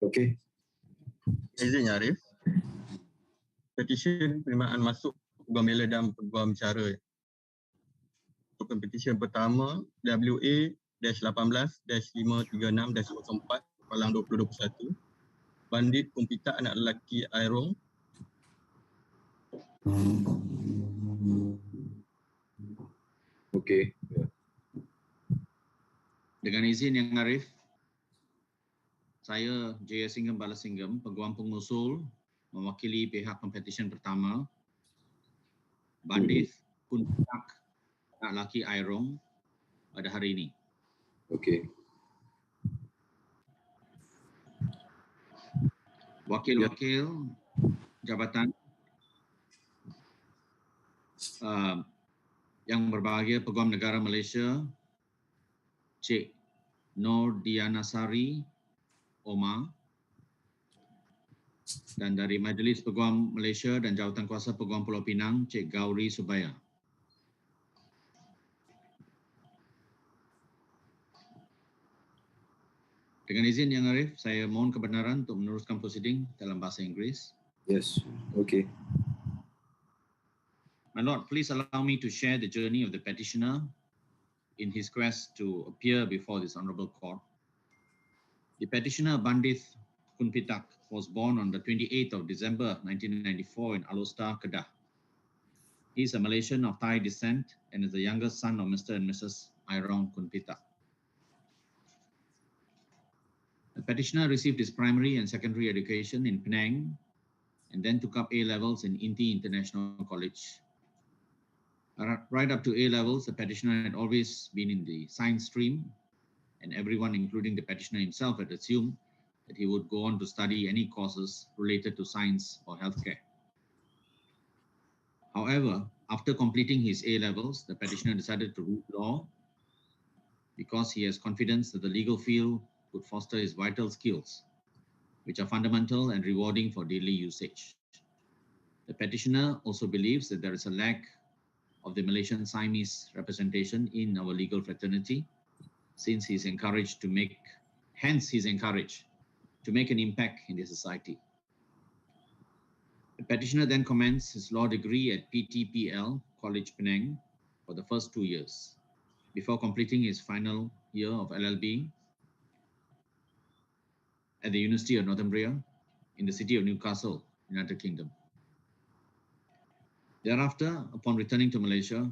Okey. Izin Arif. Petisyen penerimaan masuk Peguam Bela dan Peguam Cara. Untuk petisyen pertama WA-18-536-04/2021. Bandit Kumpita anak lelaki Airong. Okey. Dengan izin Yang Arif, saya J. Singham Balasingham, Peguam Pengusul, mewakili pihak Pempetisyen pertama, Bandit Kumpita anak lelaki Airong pada hari ini. Okey. Wakil-wakil jabatan yang berbahagia, Peguam Negara Malaysia, Cik Nur Dianasari Omar, dan dari Majlis Peguam Malaysia dan Jawatankuasa Peguam Pulau Pinang, Cik Gauri Subaya. Dengan izin Yang Arif, saya mohon kebenaran untuk meneruskan prosiding dalam bahasa Inggeris. Yes. Okey. My Lord, please allow me to share the journey of the petitioner in his quest to appear before this honourable court. The petitioner Bandit Kunpitak was born on the 28th of December 1994 in Alostar, Kedah. He is a Malaysian of Thai descent and is the youngest son of Mr. and Mrs. Airong Kunpitak. The petitioner received his primary and secondary education in Penang and then took up A-levels in Inti International College. Right up to A-levels, the petitioner had always been in the science stream, and everyone, including the petitioner himself, had assumed that he would go on to study any courses related to science or healthcare. However, after completing his A-levels, the petitioner decided to read law because he has confidence that the legal field would foster his vital skills, which are fundamental and rewarding for daily usage. The petitioner also believes that there is a lack of the Malaysian Siamese representation in our legal fraternity, since he's encouraged to make an impact in the society. The petitioner then commenced his law degree at PTPL College Penang for the first 2 years, before completing his final year of LLB at the University of Northumbria in the city of Newcastle, United Kingdom. Thereafter, upon returning to Malaysia,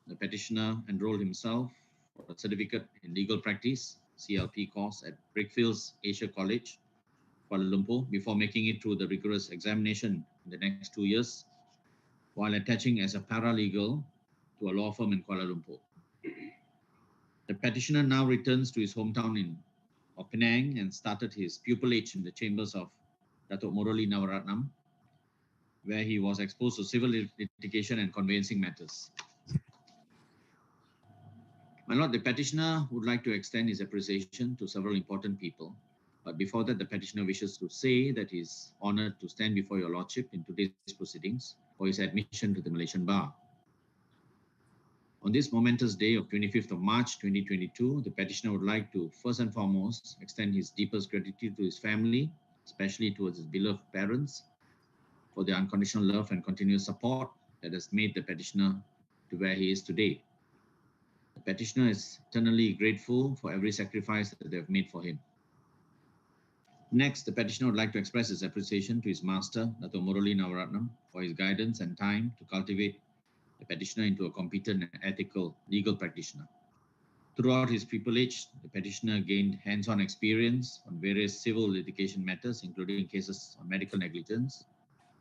the petitioner enrolled himself for a certificate in legal practice, CLP course at Brickfields Asia College, Kuala Lumpur, before making it through the rigorous examination in the next 2 years, while attaching as a paralegal to a law firm in Kuala Lumpur. The petitioner now returns to his hometown of Penang and started his pupillage in the chambers of Dato Morali Navaratnam, where he was exposed to civil litigation and conveyancing matters. My Lord, the petitioner would like to extend his appreciation to several important people. But before that, the petitioner wishes to say that he is honoured to stand before your Lordship in today's proceedings for his admission to the Malaysian Bar. On this momentous day of 25th of March 2022, the petitioner would like to first and foremost extend his deepest gratitude to his family, especially towards his beloved parents, for their unconditional love and continuous support that has made the petitioner to where he is today. The petitioner is eternally grateful for every sacrifice that they have made for him. Next, the petitioner would like to express his appreciation to his master, Dato Morali Navaratnam, for his guidance and time to cultivate the petitioner into a competent and ethical legal practitioner. Throughout his pupillage, the petitioner gained hands-on experience on various civil litigation matters, including cases on medical negligence,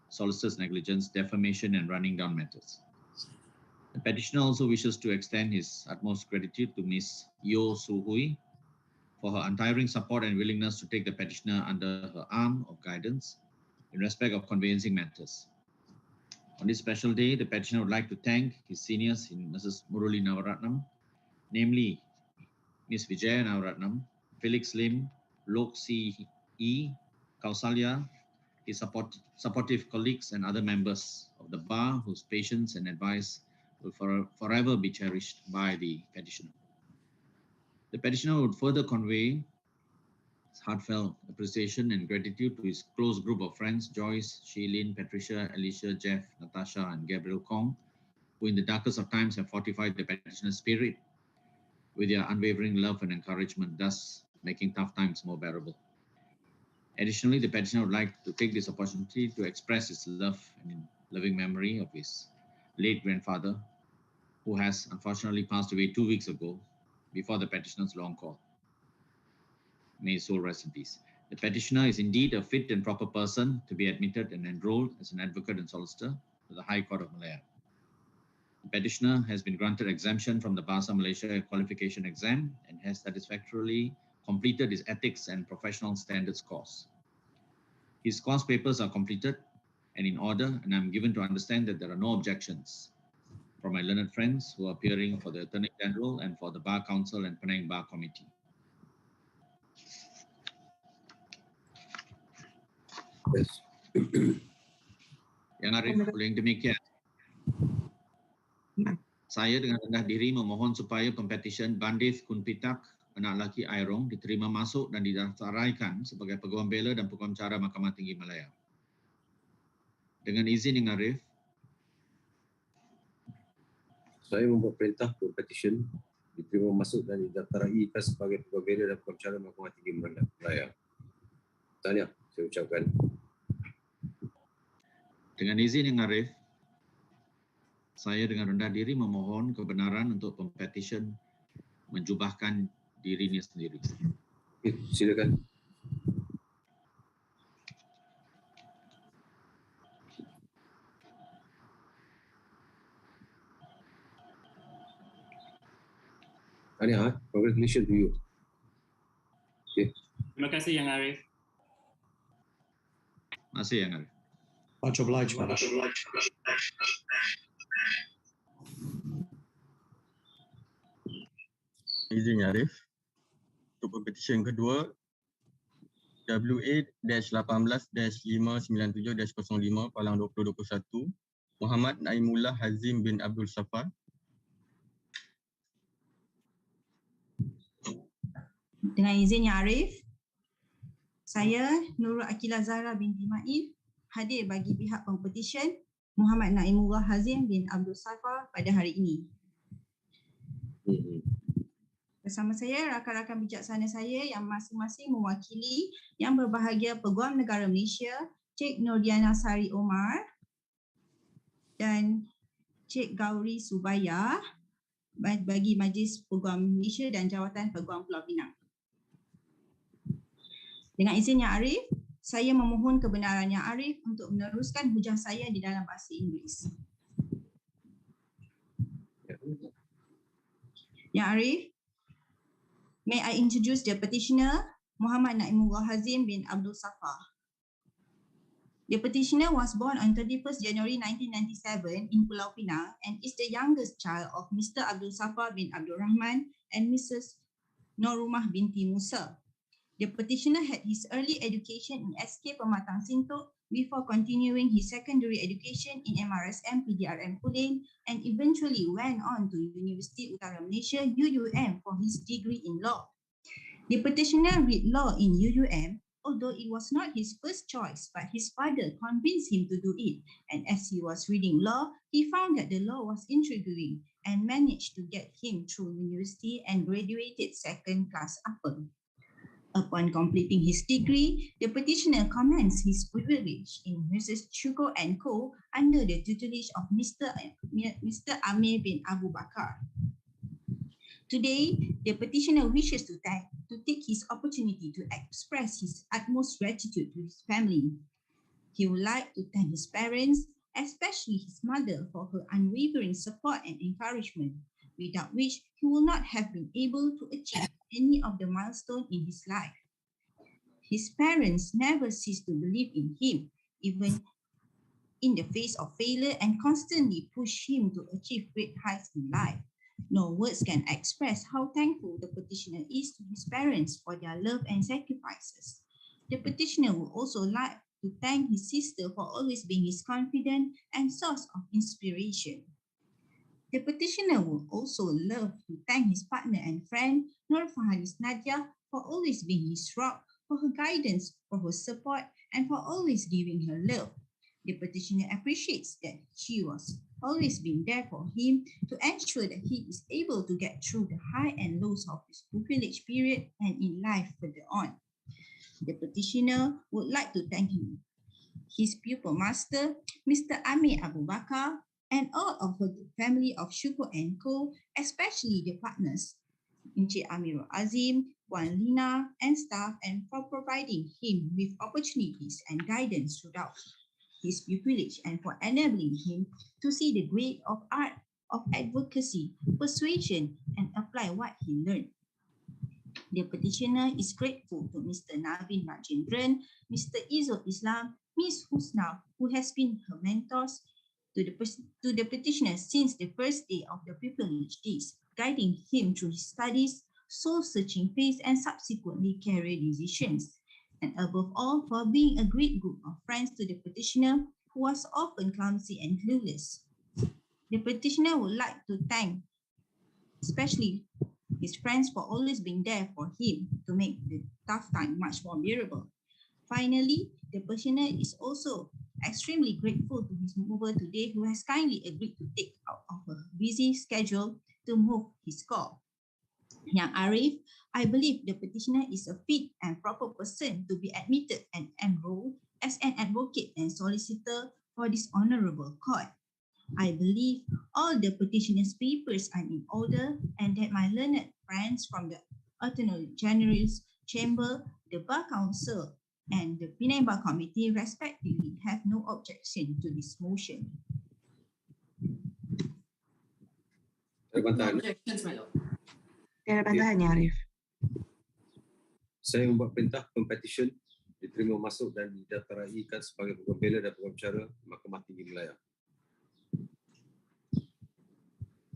solicitor's negligence, defamation, and running down matters. The petitioner also wishes to extend his utmost gratitude to Ms. Yo Su Hui for her untiring support and willingness to take the petitioner under her arm of guidance in respect of conveyancing matters. On this special day, the petitioner would like to thank his seniors in Mrs. Murali Navaratnam, namely Ms. Vijaya Navaratnam, Felix Lim, Lok Si E, Kausalya, his supportive colleagues and other members of the bar whose patience and advice will forever be cherished by the petitioner. The petitioner would further convey heartfelt appreciation and gratitude to his close group of friends, Joyce, Shailene, Patricia, Alicia, Jeff, Natasha, and Gabriel Kong, who in the darkest of times have fortified the petitioner's spirit with their unwavering love and encouragement, thus making tough times more bearable. Additionally, the petitioner would like to take this opportunity to express his love and loving memory of his late grandfather, who has unfortunately passed away 2 weeks ago before the petitioner's long call. May his soul rest in peace. The petitioner is indeed a fit and proper person to be admitted and enrolled as an advocate and solicitor to the High Court of Malaya. The petitioner has been granted exemption from the Bahasa Malaysia qualification exam and has satisfactorily completed his ethics and professional standards course. His course papers are completed and in order, and I'm given to understand that there are no objections from my learned friends who are appearing for the Attorney General and for the Bar Council and Penang Bar Committee. Yes. Yang Arif, boleh demikian. Saya dengan rendah diri memohon supaya Pempetisyen Bandith Kunpitak, anak laki Airong, diterima masuk dan didaftaraikan sebagai Peguam Bela dan Peguam Cara Mahkamah Tinggi Malaya. Dengan izin Yang Arif, Saya membuat perintah Pempetisyen diterima masuk dan didaftaraikan sebagai Peguam Bela dan Peguam Cara Mahkamah Tinggi Malaya. Tahniah saya ucapkan. dengan izin Yang Arif, saya dengan rendah diri memohon kebenaran untuk Pempetisyen menjubahkan dirinya sendiri. Okay, silakan. Tahniah, congratulations to you. Okay. Terima kasih Yang Arif. Terima kasih Yang Arif. Much obliged, Madam. Izin Arif. Untuk Pempetisyen kedua, WA-18-597-05 Palang 2021, Muhammad Naimullah Hazim bin Abdul Safar. Dengan izin Yang Arif, saya Nurul Akilah Zahra binti Ma'in hadir bagi pihak Pempetisyen Muhammad Naimullah Hazim bin Abdul Safar pada hari ini. Bersama saya rakan-rakan bijaksana saya yang masing-masing mewakili Yang Berbahagia Peguam Negara Malaysia, Cik Nurdiana Sari Omar dan Cik Gauri Subaya bagi Majlis Peguam Malaysia dan Jawatan Peguam Pulau Pinang. Dengan izin Yang Arif, saya memohon kebenaran Yang Arif untuk meneruskan hujah saya di dalam bahasa Inggeris. Yang Arif, may I introduce the petitioner, Muhammad Naimullah Hazim bin Abdul Safar. The petitioner was born on 31st January 1997 in Pulau Pinang and is the youngest child of Mr. Abdul Safar bin Abdul Rahman and Mrs. Norumah binti Musa. The petitioner had his early education in SK Pematang Sintok before continuing his secondary education in MRSM PDRM Kulim and eventually went on to Universiti Utara Malaysia UUM for his degree in law. The petitioner read law in UUM, although it was not his first choice, but his father convinced him to do it, and as he was reading law, he found that the law was intriguing and managed to get him through university and graduated second class upper. Upon completing his degree, the petitioner commenced his privilege in Mrs. Chuko & Co. under the tutelage of Mr. Amir bin Abu Bakar. Today, the petitioner wishes to take his opportunity to express his utmost gratitude to his family. He would like to thank his parents, especially his mother, for her unwavering support and encouragement, without which he would not have been able to achieve any of the milestones in his life. His parents never ceased to believe in him, even in the face of failure, and constantly push him to achieve great heights in life. No words can express how thankful the petitioner is to his parents for their love and sacrifices. The petitioner would also like to thank his sister for always being his confidant and source of inspiration. The petitioner would also love to thank his partner and friend, Nur Fahanis Nadia, for always being his rock for her guidance, for her support, and for always giving her love. The petitioner appreciates that she was always being there for him to ensure that he is able to get through the high and lows of his privilege period and in life further on. The petitioner would like to thank him, his pupil master, Mr. Amir Abu Bakar, and all of her family of Syukur and Co., especially the partners, Encik Amirul Azim, Wan Lina, and staff, and for providing him with opportunities and guidance throughout his pupillage and for enabling him to see the grade of art of advocacy, persuasion, and apply what he learned. The petitioner is grateful to Mr. Navin Rajendran, Mr. Izzul Islam, Ms. Husna, who has been her mentors, to the petitioner since the first day of the privilege days, guiding him through his studies, soul-searching phase, and subsequently career decisions. And above all, for being a great group of friends to the petitioner, who was often clumsy and clueless. The petitioner would like to thank especially his friends for always being there for him to make the tough time much more bearable. Finally, the petitioner is also extremely grateful to his mover today, who has kindly agreed to take out of a busy schedule to move his call. Yang Arif, I believe the petitioner is a fit and proper person to be admitted and enrolled as an advocate and solicitor for this honorable court. I believe all the petitioner's papers are in order and that my learned friends from the Attorney General's Chamber, the Bar Council, and the Penang Bar Committee respectively have no objection to this motion. Objections, my lord. Tiada bantahan, Yang Arif. Saya membuat perintah Pempetisyen diterima masuk dan didaftaraikan sebagai Peguam Bela dan Peguam Cara Mahkamah Tinggi Malaya.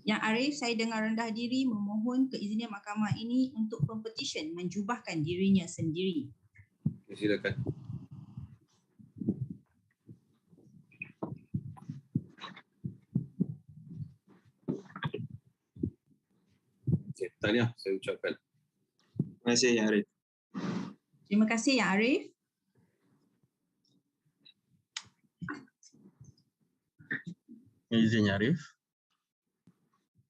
Yang Arif, saya dengan rendah diri memohon keizinan mahkamah ini untuk Pempetisyen menjubahkan dirinya sendiri. Silakan. Okay, tahniah saya ucapkan. Terima kasih Yang Arif. Terima kasih Yang Arif. Izin Yang Arif.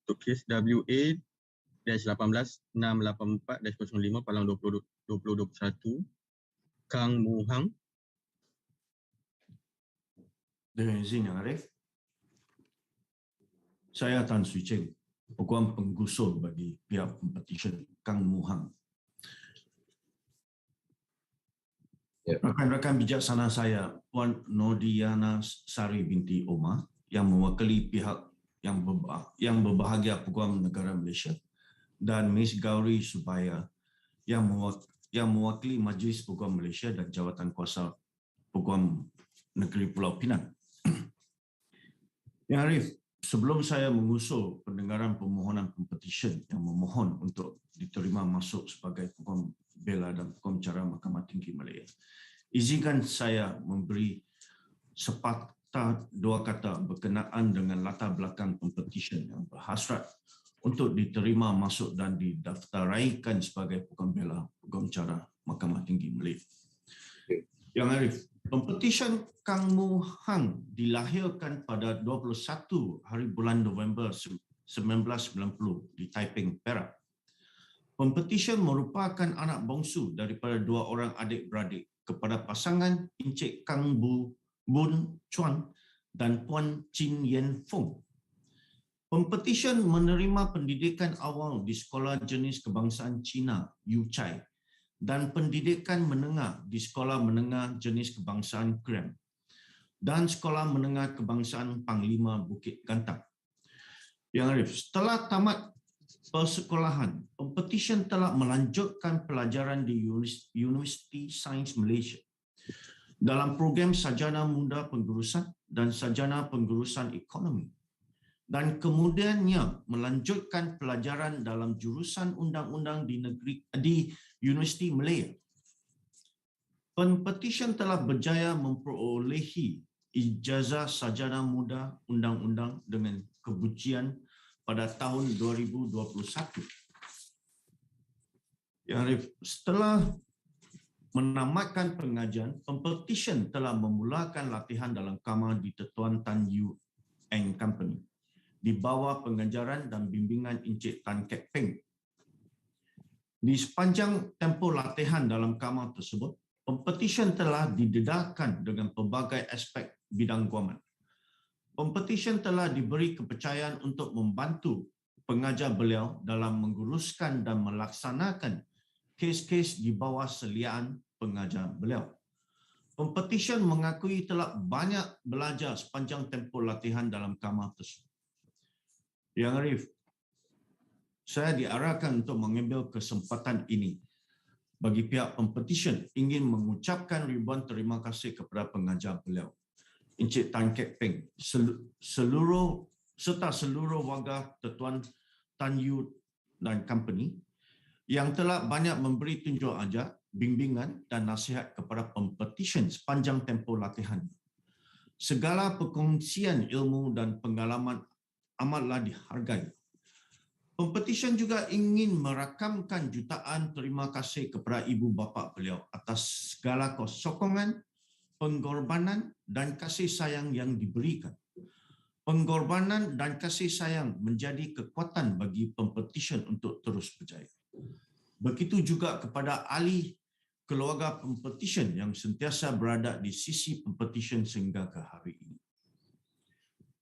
Untuk kes WA-684-05/2021 Kang Muhang. Dengan izin Yang Arif, saya Tan Swee Cheng, Peguam Penggusur bagi pihak Pempetisyen Kang Muhang. Rakan-rakan bijaksana saya, Puan Nodiana Sari binti Omar yang mewakili pihak yang berbahagia Peguam Negara Malaysia dan Miss Gauri Subaya yang mewakili Majlis Peguam Malaysia dan Jawatan Kuasa Peguam Negeri Pulau Pinang. Yang Arif, sebelum saya mengusul pendengaran permohonan Pempetisyen yang memohon untuk diterima masuk sebagai Peguam Bela dan Peguam Cara Mahkamah Tinggi Malaya, izinkan saya memberi sepatah dua kata berkenaan dengan latar belakang Pempetisyen yang berhasrat untuk diterima masuk dan didaftaraikan sebagai Peguam Bela, Peguam Cara Mahkamah Tinggi Malaya. Yang Arif, Pempetisyen Kang Muhang dilahirkan pada 21 hari bulan November 1990 di Taiping, Perak. Pempetisyen merupakan anak bongsu daripada dua orang adik-beradik kepada pasangan Encik Kang Bun Chuan dan Puan Chin Yen Fong. Pempetisyen menerima pendidikan awal di Sekolah Jenis Kebangsaan Cina, Yuchai, dan pendidikan menengah di Sekolah Menengah Jenis Kebangsaan Krem dan Sekolah Menengah Kebangsaan Panglima Bukit Gantang. Yang Arif, setelah tamat persekolahan, Pempetisyen telah melanjutkan pelajaran di Universiti Sains Malaysia dalam program Sarjana Muda Pengurusan dan Sarjana Pengurusan Ekonomi, dan kemudiannya melanjutkan pelajaran dalam jurusan undang-undang di Universiti Malaya. Pempetisyen telah berjaya memperolehi ijazah Sarjana Muda Undang-Undang dengan kebucian pada tahun 2021. Yang setelah menamatkan pengajian, Pempetisyen telah memulakan latihan dalam kamar di Tetuan Tan Yu and Company di bawah pengajaran dan bimbingan Encik Tan Kek Peng. Di sepanjang tempoh latihan dalam kamar tersebut, Pempetisyen telah didedahkan dengan pelbagai aspek bidang guaman. Pempetisyen telah diberi kepercayaan untuk membantu pengajar beliau dalam menguruskan dan melaksanakan kes-kes di bawah seliaan pengajar beliau. Pempetisyen mengakui telah banyak belajar sepanjang tempoh latihan dalam kamar tersebut. Yang Arif, saya diarahkan untuk mengambil kesempatan ini bagi pihak Pempetisyen ingin mengucapkan ribuan terima kasih kepada pengajar beliau, Encik Tan Kek Peng, serta seluruh warga Tetuan Tan Yu dan Company yang telah banyak memberi tunjuk ajar, bimbingan dan nasihat kepada Pempetisyen sepanjang tempoh latihan. Segala perkongsian ilmu dan pengalaman amatlah dihargai. Pempetisyen juga ingin merakamkan jutaan terima kasih kepada ibu bapa beliau atas segala sokongan, pengorbanan dan kasih sayang yang diberikan. Pengorbanan dan kasih sayang menjadi kekuatan bagi Pempetisyen untuk terus berjaya. Begitu juga kepada ahli keluarga Pempetisyen yang sentiasa berada di sisi Pempetisyen sehingga ke hari ini.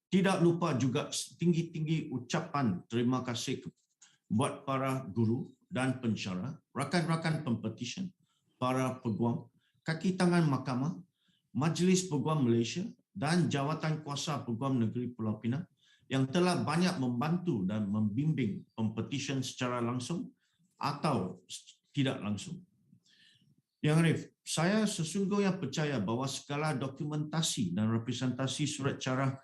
Tidak lupa juga setinggi-tinggi ucapan terima kasih buat para guru dan pensyarah, rakan-rakan Pempetisyen, para peguam, kaki tangan mahkamah, Majlis Peguam Malaysia dan Jawatan Kuasa Peguam Negeri Pulau Pinang yang telah banyak membantu dan membimbing Pempetisyen secara langsung atau tidak langsung. Yang Arif, saya sesungguhnya percaya bahawa segala dokumentasi dan representasi surat cara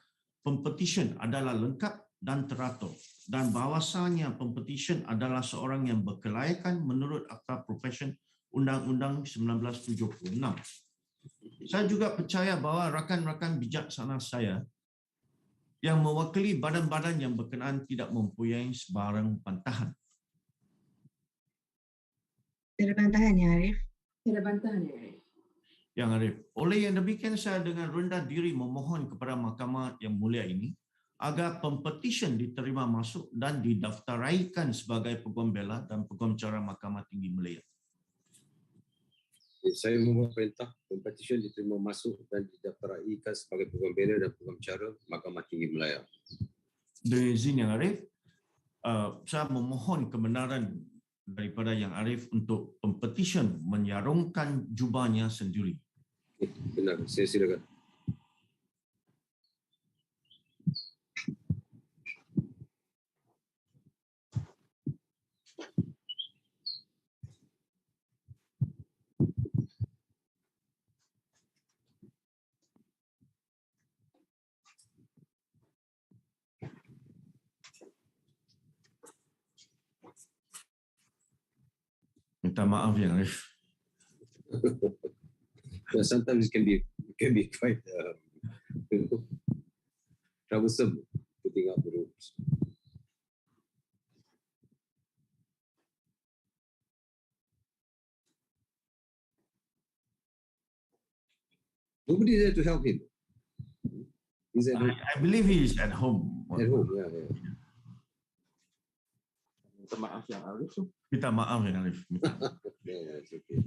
Pempetisyen adalah lengkap dan teratur dan bahawasanya Pempetisyen adalah seorang yang berkelayakan menurut Akta Profesion Undang-Undang 1976. Saya juga percaya bahawa rakan-rakan bijaksana saya yang mewakili badan-badan yang berkenaan tidak mempunyai sebarang bantahan. Tiada bantahan ya Arif. Tiada bantahan ya Arif. Yang Arif, oleh yang demikian saya dengan rendah diri memohon kepada mahkamah yang mulia ini agar Pempetisyen diterima masuk dan didaftaraikan sebagai Peguam Bela dan Peguam Cara Mahkamah Tinggi Malaya. Saya membuat perintah Pempetisyen diterima masuk dan didaftaraikan sebagai Peguam Bela dan Peguam Cara Mahkamah Tinggi Malaya. Dengan izin Yang Arif, saya memohon kebenaran daripada Yang Arif untuk Pempetisyen menyarungkan jubahnya sendiri. Benar, saya silakan. Minta maaf Yang Arif. Sometimes it can be quite troublesome putting up the rules. Nobody there to help him. He's at home. I believe he is at home. At home, yeah. Minta maaf yang Arif. Minta maaf Yang Arif. Yeah, it's okay.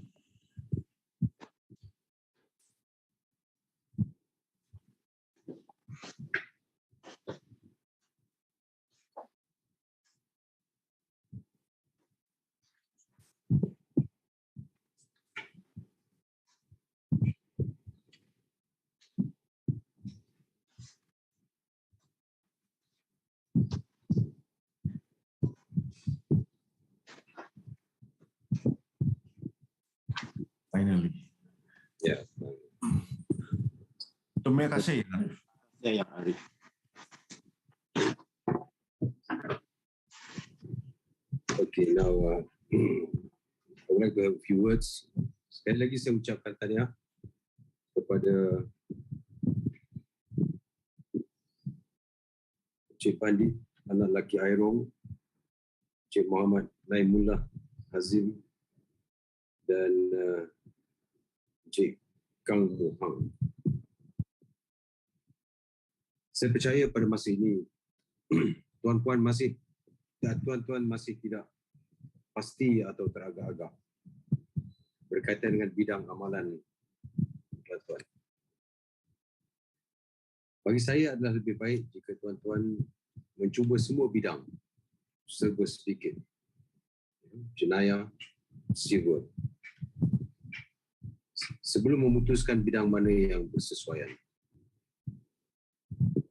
Finally. Yeah. Terima kasih Yang Arif. Ya yang Arif. Okay, now I would like to have a few words. Sekali lagi saya ucapkan tahniah kepada Cik Pandi, anak lelaki Airong, Cik Muhammad Naimullah Hazim dan Encik Kang Mohang. Saya percaya pada masa ini tuan-tuan masih tidak pasti atau teragak-agak berkaitan dengan bidang amalan tuan-tuan. Bagi saya adalah lebih baik jika tuan-tuan mencuba semua bidang serba sedikit. Jenayah, sivil. Sebelum memutuskan bidang mana yang bersesuaian.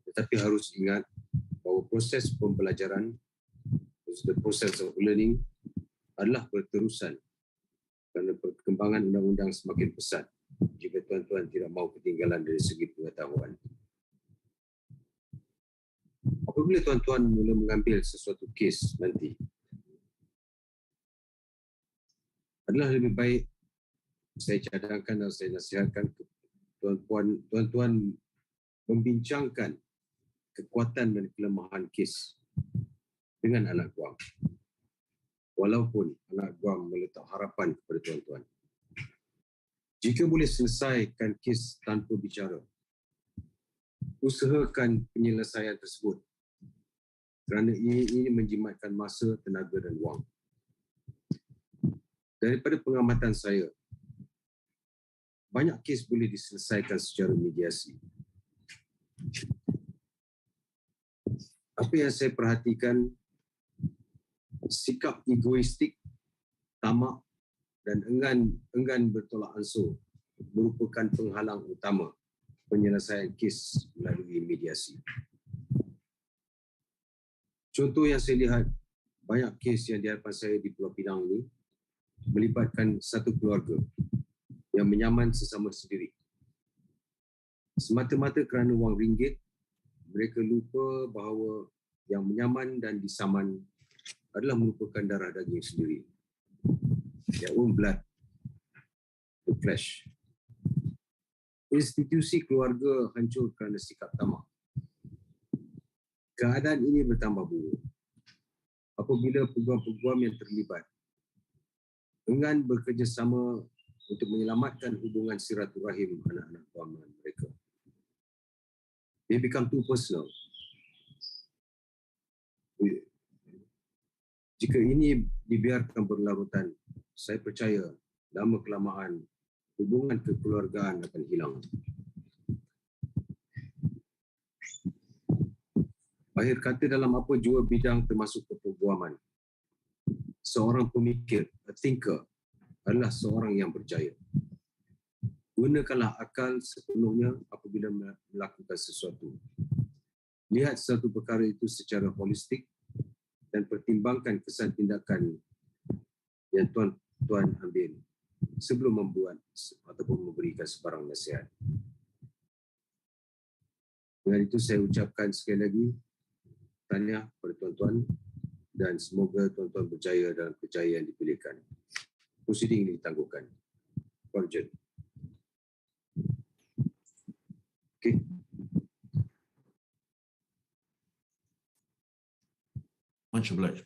Tetapi harus ingat bahawa proses pembelajaran, the process of learning adalah berterusan kerana perkembangan undang-undang semakin pesat jika tuan-tuan tidak mahu ketinggalan dari segi pengetahuan. Apabila tuan-tuan mula mengambil sesuatu kes nanti, adalah lebih baik saya cadangkan dan saya nasihatkan tuan-tuan membincangkan kekuatan dan kelemahan kes dengan anak guam. Walaupun anak guam meletak harapan kepada tuan-tuan. Jika boleh selesaikan kes tanpa bicara, usahakan penyelesaian tersebut kerana ini menjimatkan masa, tenaga dan wang. Daripada pengamatan saya, banyak kes boleh diselesaikan secara mediasi. Apa yang saya perhatikan, sikap egoistik, tamak dan enggan bertolak ansur merupakan penghalang utama penyelesaian kes melalui mediasi. Contoh yang saya lihat, banyak kes yang di hadapan saya di Pulau Pinang ini melibatkan satu keluarga yang menyaman sesama sendiri. Semata-mata kerana wang ringgit, mereka lupa bahawa yang menyaman dan disaman adalah merupakan darah daging sendiri. Their own blood, the flesh. Institusi keluarga hancur kerana sikap tamak. Keadaan ini bertambah buruk apabila peguam-peguam yang terlibat enggan bekerjasama untuk menyelamatkan hubungan silaturahim anak-anak guaman mereka. They become too personal. Jika ini dibiarkan berlarutan, saya percaya lama-kelamaan hubungan kekeluargaan akan hilang. Akhir kata, dalam apa jua bidang termasuk kepeguaman, seorang pemikir, a thinker, adalah seorang yang berjaya. Gunakanlah akal sepenuhnya apabila melakukan sesuatu. Lihat satu perkara itu secara holistik dan pertimbangkan kesan tindakan yang tuan-tuan ambil sebelum membuat ataupun memberikan sebarang nasihat. Dengan itu saya ucapkan sekali lagi tahniah kepada tuan-tuan dan semoga tuan-tuan berjaya dalam kerjaya yang dipilihkan. Prosiding ditangguhkan. Korjen. Okey. Much obliged.